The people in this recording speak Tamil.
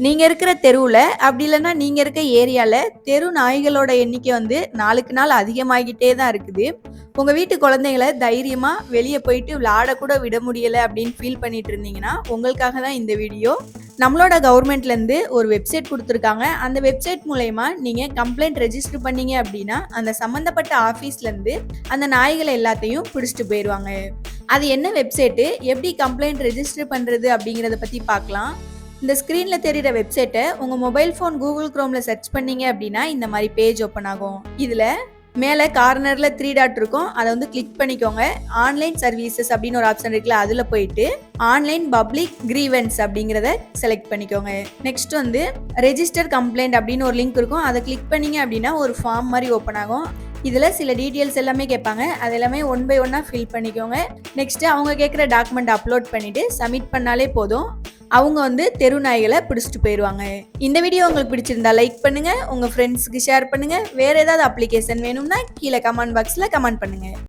நீங்க இருக்கிற தெருவுல, அப்படி இல்லன்னா நீங்க இருக்க ஏரியால தெரு நாய்களோட எண்ணிக்கை வந்து நாளுக்கு நாள் அதிகமாகிட்டே தான் இருக்குது. உங்க வீட்டு குழந்தைங்கள தைரியமா வெளிய போயிட்டு விளையாட கூட விட முடியல அப்படின்னு ஃபீல் பண்ணிட்டு இருந்தீங்கன்னா, உங்களுக்காக தான் இந்த வீடியோ. நம்மளோட கவர்மெண்ட்லேருந்து ஒரு வெப்சைட் குடுத்துருக்காங்க. அந்த வெப்சைட் மூலியமா நீங்க கம்ப்ளைண்ட் ரெஜிஸ்டர் பண்ணீங்க அப்படின்னா, அந்த சம்மந்தப்பட்ட ஆஃபீஸ்லேருந்து அந்த நாய்கள எல்லாத்தையும் பிடிச்சிட்டு போயிருவாங்க. அது என்ன வெப்சைட்டு, எப்படி கம்ப்ளைண்ட் ரெஜிஸ்டர் பண்றது அப்படிங்கிறத பத்தி பார்க்கலாம். இந்த ஸ்க்ரீன்ல தெரியிற வெப்சைட்ட உங்க மொபைல் ஃபோன் Google Chromeல சர்ச் பண்ணீங்க அப்படின்னா, இந்த மாரி பேஜ் ஓப்பன் ஆகும். இதுல மேல கார்னர்ல 3 டாட் இருக்கும். அத வந்து கிளிக் பண்ணிக்கோங்க. ஆன்லைன் சர்வீசஸ் அப்படின்னு ஒரு ஆப்ஷன் இருக்குல்ல, அதுல போயிட்டு ஆன்லைன் பப்ளிக் கிரீவன்ஸ் அப்படிங்கிறத செலக்ட் பண்ணிக்கோங்க. நெக்ஸ்ட் வந்து ரெஜிஸ்டர் கம்ப்ளைண்ட் அப்படின்னு ஒரு லிங்க் இருக்கும். அதை கிளிக் பண்ணீங்க அப்படின்னா ஒரு ஃபார்ம் மாதிரி ஓப்பன் ஆகும். இதுல சில டீட்டெயில்ஸ் எல்லாமே கேட்பாங்க. அது எல்லாமே ஒன் பை ஒன்னா ஃபில் பண்ணிக்கோங்க. நெக்ஸ்ட் அவங்க கேட்குற டாக்குமெண்ட் அப்லோட் பண்ணிட்டு சப்மிட் பண்ணாலே போதும். அவங்க வந்து தெரு நாய்களை பிடிச்சிட்டு போயிடுவாங்க. இந்த வீடியோ உங்களுக்கு பிடிச்சிருந்தா லைக் பண்ணுங்க, உங்க ஃப்ரெண்ட்ஸ்க்கு ஷேர் பண்ணுங்க. வேற ஏதாவது அப்ளிகேஷன் வேணும்னா கீழே கமெண்ட் பாக்ஸ்ல கமெண்ட் பண்ணுங்க.